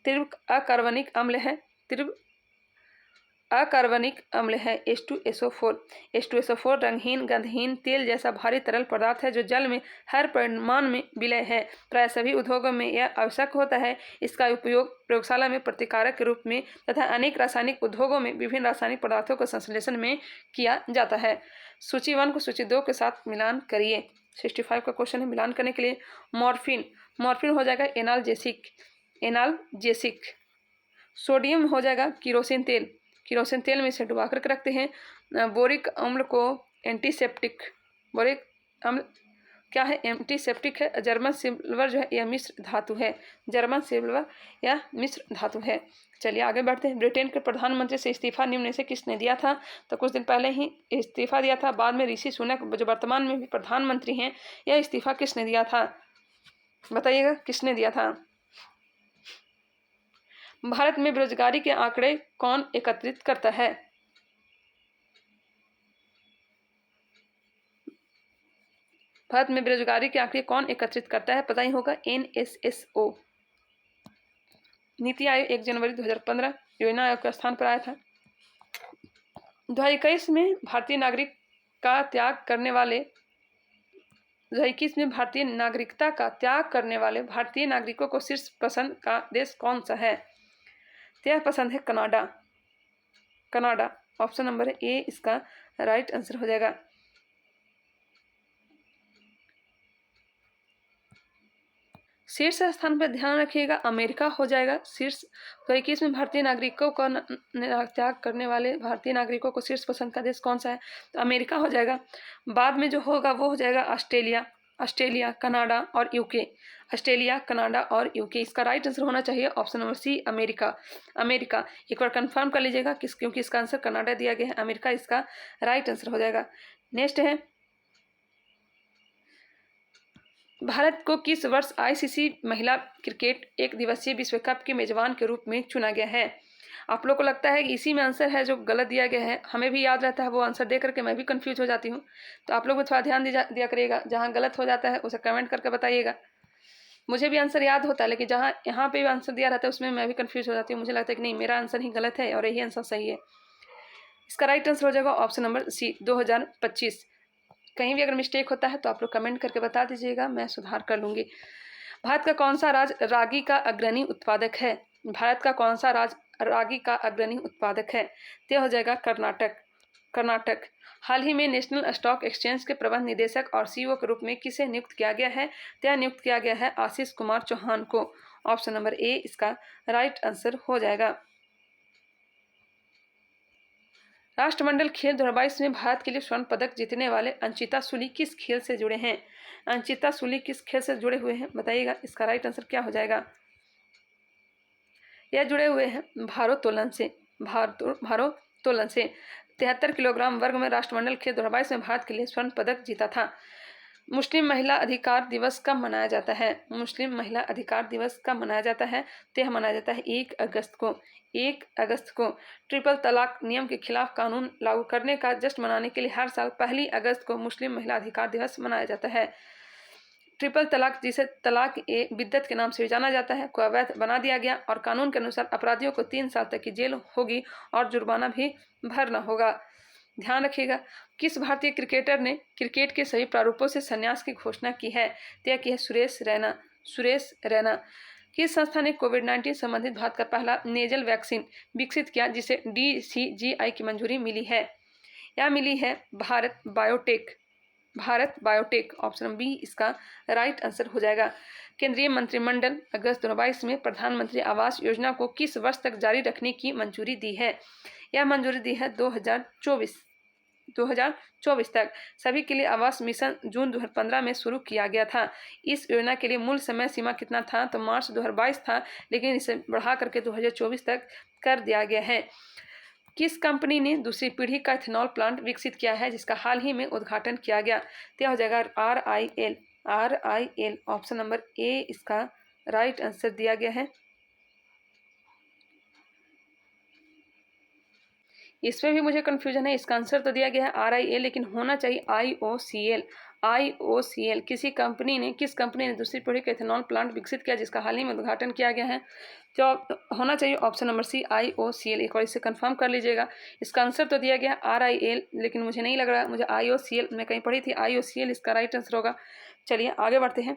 [SPEAKER 1] तीव्र अकार्बनिक अम्ल है। तीव्र अकार्बनिक अम्ल है H2SO4। H2SO4 रंगहीन गंधहीन तेल जैसा भारी तरल पदार्थ है जो जल में हर परिमाण में विलय है। प्राय सभी उद्योगों में यह आवश्यक होता है। इसका उपयोग प्रयोगशाला में प्रतिकारक के रूप में तथा अनेक रासायनिक उद्योगों में विभिन्न रासायनिक पदार्थों के संश्लेषण में किया जाता है। सूची 1 को सूची 2 के साथ मिलान करिए। 65 का क्वेश्चन है। मिलान करने के लिए मॉर्फिन। मॉर्फिन हो जाएगा एनाल्जेसिक। एनाल्जेसिक। सोडियम हो जाएगा किरोसिन तेल। किरोसिन तेल में इसे डुबा करके रखते हैं। बोरिक अम्ल को एंटीसेप्टिक। बोरिक अम्ल क्या है? एंटीसेप्टिक है। जर्मन सिल्वर जो है यह मिश्र धातु है। जर्मन सिल्वर यह मिश्र धातु है। चलिए आगे बढ़ते हैं। ब्रिटेन के प्रधानमंत्री से इस्तीफा निम्न में से किसने दिया था? तो कुछ दिन पहले ही इस्तीफा दिया था। बाद में ऋषि सुनक जो वर्तमान में भी प्रधानमंत्री हैं, यह इस्तीफा किसने दिया था? बताइएगा किसने दिया था? भारत में बेरोजगारी के आंकड़े कौन एकत्रित करता है? भारत में बेरोजगारी के आंकड़े कौन एकत्रित करता है? पता ही होगा NSSO। नीति आयोग 1 जनवरी 2015 योजना आयोग के स्थान पर आया था। 2021 में भारतीय नागरिक का त्याग करने वाले 2021 में भारतीय नागरिकता का त्याग करने वाले भारतीय नागरिकों को शीर्ष पसंद का देश कौन सा है? तो यह पसंद है Canada. Canada option number A इसका राइट आंसर हो जाएगा। शीर्ष स्थान पर ध्यान रखिएगा अमेरिका हो जाएगा। शीर्ष 2021 में भारतीय नागरिकों का त्याग करने वाले भारतीय नागरिकों को शीर्ष पसंद का देश कौन सा है? तो अमेरिका हो जाएगा। बाद में जो होगा वो हो जाएगा ऑस्ट्रेलिया, कनाडा और यूके। ऑस्ट्रेलिया, कनाडा और यूके, इसका राइट आंसर होना चाहिए option number C America. America एक बार कंफर्म कर लीजिएगा क्योंकि इसका आंसर कनाडा दिया गया है, अमेरिका इसका राइट आंसर हो जाएगा। नेक्स्ट है, भारत को किस वर्ष आईसीसी महिला क्रिकेट एक दिवसीय विश्व कप के मेजबान के रूप में चुना गया है? आप लोग को लगता है कि इसी में आंसर है जो गलत दिया गया है, हमें भी याद रहता है वो आंसर दे करके मैं भी कंफ्यूज हो जाती हूँ, तो आप लोग भी थोड़ा ध्यान दिया करिएगा। जहाँ गलत हो जाता है उसे कमेंट करके बताइएगा। मुझे भी आंसर याद होता है, लेकिन जहाँ यहाँ पे भी आंसर दिया रहता है उसमें मैं भी कंफ्यूज हो जाती हूँ। मुझे लगता है कि नहीं, मेरा आंसर ही गलत है और यही आंसर सही है। इसका राइट आंसर हो जाएगा ऑप्शन नंबर सी 2025। कहीं भी अगर मिस्टेक होता है तो आप लोग कमेंट करके बता दीजिएगा, मैं सुधार कर लूँगी। भारत का कौन सा राज्य रागी का अग्रणी उत्पादक है? भारत का कौन सा राज्य रागी का अग्रणी उत्पादक है? तो हो जाएगा कर्नाटक। हाल ही में नेशनल स्टॉक एक्सचेंज के प्रबंध निदेशक और सीईओ के रूप में किसे नियुक्त किया गया है? तो नियुक्त किया गया है आशीष कुमार चौहान को। ऑप्शन नंबर ए इसका राइट आंसर हो जाएगा। राष्ट्रमंडल खेल 2022 में भारत के लिए स्वर्ण पदक जीतने वाले अंचिता सूली किस खेल से जुड़े हैं? अंचिता सूली किस खेल से जुड़े हुए हैं बताइएगा, इसका राइट आंसर क्या हो जाएगा? यह जुड़े हुए हैं भारोत्तोलन से। 73 किलोग्राम वर्ग में राष्ट्रमंडल खेल 2022 में भारत के लिए स्वर्ण पदक जीता था। मुस्लिम महिला अधिकार दिवस कब मनाया जाता है? मुस्लिम महिला अधिकार दिवस कब मनाया जाता है? तो यह मनाया जाता है 1 अगस्त को। 1 अगस्त को ट्रिपल तलाक नियम के खिलाफ कानून लागू करने का जश्न मनाने के लिए हर साल 1 अगस्त को मुस्लिम महिला अधिकार दिवस मनाया जाता है। ट्रिपल तलाक, जिसे तलाक ए बिद्दत के नाम से भी जाना जाता है, को अवैध बना दिया गया और कानून के अनुसार अपराधियों को 3 साल तक की जेल होगी और जुर्माना भी भरना होगा। ध्यान रखिएगा, किस भारतीय क्रिकेटर ने क्रिकेट के सभी प्रारूपों से संन्यास की घोषणा की है? तय की है सुरेश रैना। किस संस्था ने कोविड-19 संबंधित भारत का पहला नेजल वैक्सीन विकसित किया जिसे DCGI की मंजूरी मिली है? यह मिली है भारत बायोटेक। ऑप्शन बी इसका राइट आंसर हो जाएगा। केंद्रीय मंत्रिमंडल अगस्त 2022 में प्रधानमंत्री आवास योजना को किस वर्ष तक जारी रखने की मंजूरी दी है? यह मंजूरी दी है 2024 तक। सभी के लिए आवास मिशन जून 2015 में शुरू किया गया था। इस योजना के लिए मूल समय सीमा कितना था? तो मार्च 2022 था, लेकिन इसे बढ़ा करके 2024 तक कर दिया गया है। किस कंपनी ने दूसरी पीढ़ी का इथेनॉल प्लांट विकसित किया है जिसका हाल ही में उद्घाटन किया गया? तो हो जाएगा RIL। ऑप्शन नंबर ए इसका राइट आंसर दिया गया है। इसमें भी मुझे कन्फ्यूजन है, इसका आंसर तो दिया गया है RIL, लेकिन होना चाहिए IOCL। किस कंपनी ने दूसरी पीढ़ी का इथेनॉल प्लांट विकसित किया जिसका हाल ही में उद्घाटन किया गया है? तो होना चाहिए ऑप्शन नंबर सी IOCL। एक बार इसे कंफर्म कर लीजिएगा। इसका आंसर तो दिया गया RIL, लेकिन मुझे नहीं लग रहा, मुझे IOCL मैं कहीं पढ़ी थी, IOCL इसका राइट आंसर होगा। चलिए आगे बढ़ते हैं।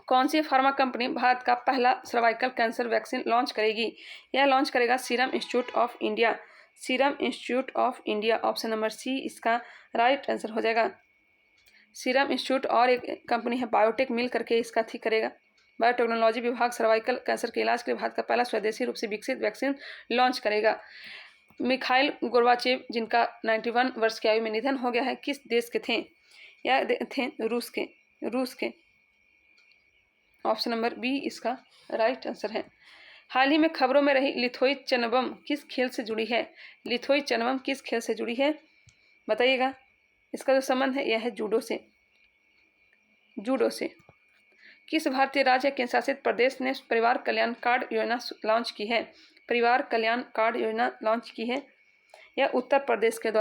[SPEAKER 1] कौन सी फार्मा कंपनी भारत का पहला सर्वाइकल कैंसर वैक्सीन लॉन्च करेगी? यह लॉन्च करेगा Serum Institute of India. Option number C इसका राइट आंसर हो जाएगा। सीरम इंस्टीट्यूट और एक कंपनी है बायोटेक मिल करके इसका ठीक करेगा। बायोटेक्नोलॉजी विभाग सर्वाइकल कैंसर के इलाज के लिए भारत का पहला स्वदेशी रूप से विकसित वैक्सीन लॉन्च करेगा। मिखाइल गोर्बाचेव, जिनका 91 वर्ष की आयु में निधन हो गया है, किस देश के थे? यह थे रूस के। ऑप्शन नंबर बी इसका राइट आंसर है। हाल ही में खबरों में रही लिथोई चनबम किस खेल से जुड़ी है? बताइएगा। इसका जो संबंध है यह है जूडो से। किस भारतीय राज्य केंद्र शासित प्रदेश ने परिवार कल्याण कार्ड योजना लॉन्च की है? यह उत्तर प्रदेश के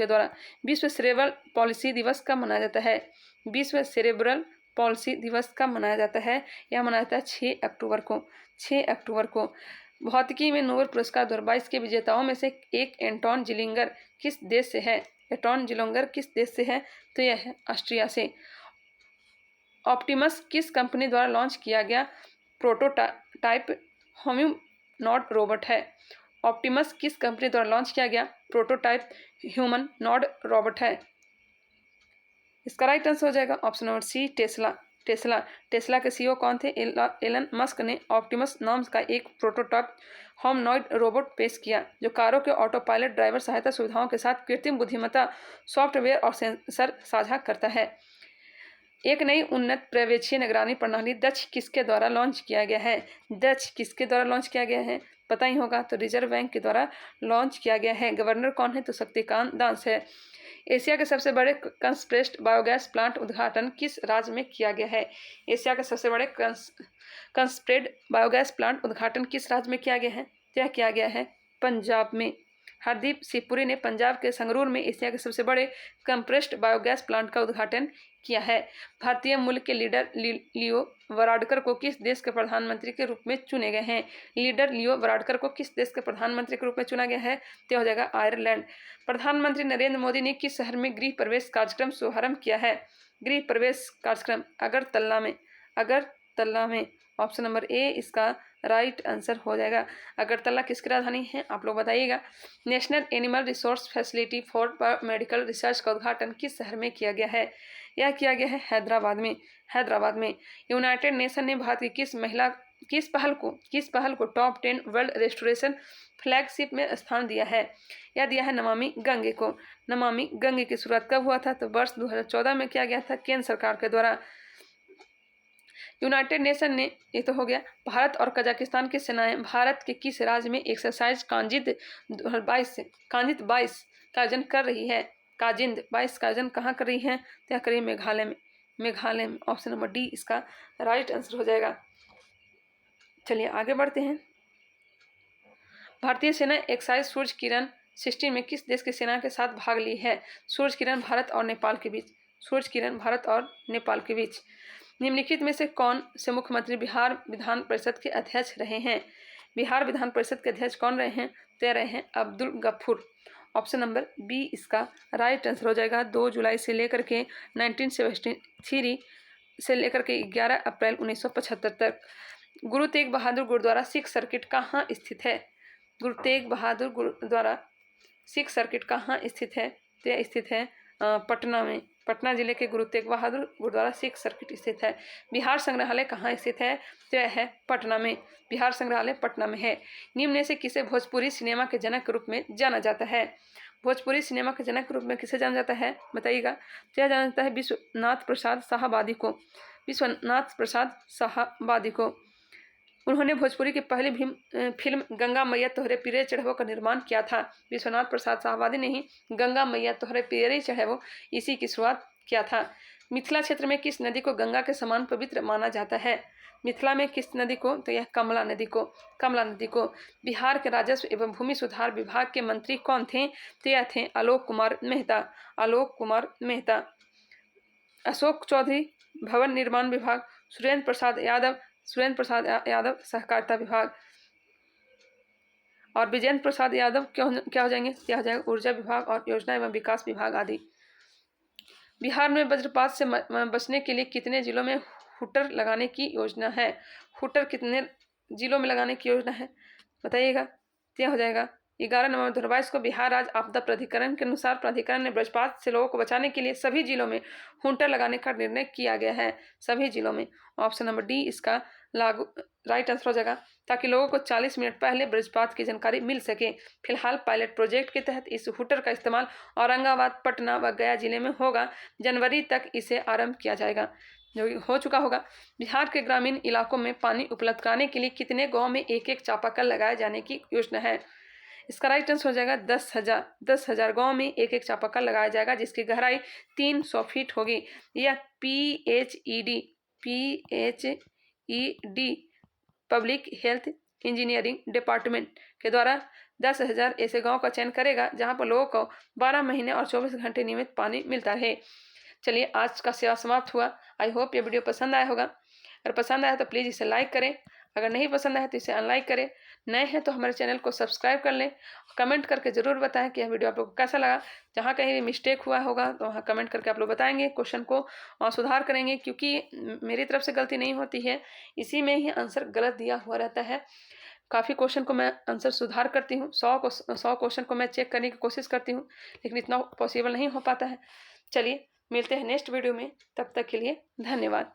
[SPEAKER 1] द्वारा। विश्व सेरेब्रल पॉलिसी दिवस कब मनाया जाता है? विश्व सेरेब्रल पॉलिसी दिवस कब मनाया जाता है? यह मनाया जाता है 6 अक्टूबर को। भौतिकी में नोबेल पुरस्कार 2022 के विजेताओं में से एक एंटोन जिलिंगर किस देश से है? एटॉन जिलोंगर किस देश से है? तो यह है ऑस्ट्रिया से। ऑप्टिमस किस कंपनी द्वारा लॉन्च किया गया प्रोटोटाइप ह्यूमनॉड रोबोट है? ऑप्टिमस किस कंपनी द्वारा लॉन्च किया गया प्रोटोटाइप ह्यूमनॉड रोबोट है? इसका राइट आंसर हो जाएगा option number C, Tesla. Tesla के सीईओ कौन थे? एलन मस्क ने ऑप्टिमस नाम का एक प्रोटोटाइप ह्यूमनॉइड रोबोट पेश किया जो कारों के ऑटो पायलट ड्राइवर सहायता सुविधाओं के साथ कृत्रिम बुद्धिमत्ता सॉफ्टवेयर और सेंसर साझा करता है। एक नई उन्नत पर्यवेक्षीय निगरानी प्रणाली दक्ष किसके द्वारा लॉन्च किया गया है? दक्ष किसके द्वारा लॉन्च किया गया है? पता ही होगा, तो रिजर्व बैंक के द्वारा लॉन्च किया गया है। गवर्नर कौन है? तो शक्तिकांत दास है। एशिया के सबसे बड़े कंसप्रेस्ड बायोगैस प्लांट उद्घाटन किस राज्य में किया गया है? एशिया के सबसे बड़े कंसप्रेस्ड बायोगैस प्लांट उद्घाटन किस राज्य में किया गया है? यह किया गया है पंजाब में। हरदीप सिंह पुरी ने पंजाब के संगरूर में एशिया के सबसे बड़े कंप्रेस्ड बायोगैस प्लांट का उद्घाटन किया है। भारतीय मूल के लीडर लियो वाराडकर को किस देश के प्रधानमंत्री के रूप में चुने गए हैं? लीडर लियो वाराडकर को किस देश के प्रधानमंत्री के रूप में चुना गया है? तो हो जाएगा आयरलैंड। प्रधानमंत्री नरेंद्र मोदी ने किस शहर में गृह प्रवेश कार्यक्रम शुभारंभ किया है? गृह प्रवेश कार्यक्रम अगरतला में। ऑप्शन नंबर ए इसका राइट आंसर हो जाएगा। अगरतला किसकी राजधानी है? आप लोग बताइएगा। National animal resource facility for medical research का उद्घाटन किस शहर में किया गया है? यह किया गया है हैदराबाद में। यूनाइटेड नेशन ने भारत की किस पहल को टॉप 10 वर्ल्ड रेस्टोरेशन फ्लैगशिप में स्थान दिया है? यह दिया है नमामि गंगे को। नमामि गंगे की शुरुआत कब हुआ था? तो वर्ष 2014 में किया गया था केंद्र सरकार के द्वारा। यूनाइटेड नेशन ने, ये तो हो गया। भारत और कजाकिस्तान की सेनाएं भारत के किस राज्य में एक्सरसाइज कांजिंद 22 का आयोजन कर रही है? काजिंद 22 का आयोजन कहाँ कर रही है? तो यह करिए मेघालय में। ऑप्शन नंबर डी इसका राइट आंसर हो जाएगा। चलिए आगे बढ़ते हैं। भारतीय सेना एक्साइज सूर्य किरण 16 में किस देश की सेना के साथ भाग ली है? सूर्य किरण भारत और नेपाल के बीच। निम्नलिखित में से कौन से मुख्यमंत्री बिहार विधान परिषद के अध्यक्ष रहे हैं? बिहार विधान परिषद के अध्यक्ष कौन रहे हैं? तो रहे हैं Abdul Ghafoor. Option number B इसका राइट आंसर हो जाएगा। 2 जुलाई से लेकर के 1973 से लेकर के 11 अप्रैल 1975 तक। गुरु तेग बहादुर गुरुद्वारा सिख सर्किट कहाँ स्थित है? गुरु तेग बहादुर गुरुद्वारा सिख सर्किट कहाँ स्थित है? तो यह स्थित है पटना में। पटना जिले के गुरु तेग बहादुर गुरुद्वारा सिख सर्किट स्थित है। बिहार संग्रहालय कहाँ स्थित है? तो यह है पटना में। बिहार संग्रहालय पटना में है। निम्न में से किसे भोजपुरी सिनेमा के जनक के रूप में जाना जाता है? भोजपुरी सिनेमा के जनक के रूप में किसे जाना जाता है बताइएगा। तो यह जाना जाता है विश्वनाथ प्रसाद शाहाबादी को। उन्होंने भोजपुरी की पहली फिल्म गंगा मैया तोहरे पियरे चढ़वो का निर्माण किया था। विश्वनाथ प्रसाद शाहाबादी ने ही गंगा मैया तोहरे पियरे चढ़वो इसी की शुरुआत किया था। मिथिला क्षेत्र में किस नदी को गंगा के समान पवित्र माना जाता है? मिथिला में किस नदी को? तो यह कमला नदी को। बिहार के राजस्व एवं भूमि सुधार विभाग के मंत्री कौन थे? तो यह थे आलोक कुमार मेहता। अशोक चौधरी भवन निर्माण विभाग। सुरेंद्र प्रसाद यादव सहकारिता विभाग। और विजेंद्र प्रसाद यादव क्या हो जाएंगे? क्या हो जाएगा? ऊर्जा विभाग और योजना एवं विकास विभाग आदि। बिहार में वज्रपात से बचने के लिए कितने जिलों में हुटर लगाने की योजना है? हुटर कितने जिलों में लगाने की योजना है बताइएगा। क्या हो जाएगा? 11 नवंबर 2022 को बिहार राज्य आपदा प्राधिकरण के अनुसार प्राधिकरण ने वज्रपात से लोगों को बचाने के लिए सभी जिलों में हुटर लगाने का निर्णय किया गया है। सभी जिलों में। ऑप्शन नंबर डी इसका राइट आंसर हो जाएगा, ताकि लोगों को 40 मिनट पहले वज्रपात की जानकारी मिल सके। फिलहाल पायलट प्रोजेक्ट के तहत इस हुटर का इस्तेमाल औरंगाबाद, पटना व गया जिले में होगा। जनवरी तक इसे आरंभ किया जाएगा, जो हो चुका होगा। बिहार के ग्रामीण इलाकों में पानी उपलब्ध कराने के लिए कितने गाँव में एक चापाकल लगाए जाने की योजना है? इसका राइट आंसर हो जाएगा 10,000 गाँव में एक चापाकल लगाया जाएगा, जिसकी गहराई 300 फीट होगी। यह PHED public health engineering department के द्वारा 10,000 ऐसे गांव का चयन करेगा जहां पर लोगों को 12 महीने और 24 घंटे नियमित पानी मिलता रहे। चलिए आज का सेवा समाप्त हुआ। आई होप ये वीडियो पसंद आया होगा। अगर पसंद आया तो प्लीज़ इसे लाइक करें, अगर नहीं पसंद आया तो इसे अनलाइक करें। नए हैं तो हमारे चैनल को सब्सक्राइब कर लें। कमेंट करके ज़रूर बताएं कि यह वीडियो आप लोग को कैसा लगा। जहाँ कहीं भी मिस्टेक हुआ होगा तो वहाँ कमेंट करके आप लोग बताएंगे, क्वेश्चन को सुधार करेंगे, क्योंकि मेरी तरफ से गलती नहीं होती है, इसी में ही आंसर गलत दिया हुआ रहता है। काफ़ी क्वेश्चन को मैं आंसर सुधार करती हूँ, 100 क्वेश्चन को मैं चेक करने की कोशिश करती हूँ, लेकिन इतना पॉसिबल नहीं हो पाता है। चलिए मिलते हैं नेक्स्ट वीडियो में, तब तक के लिए धन्यवाद।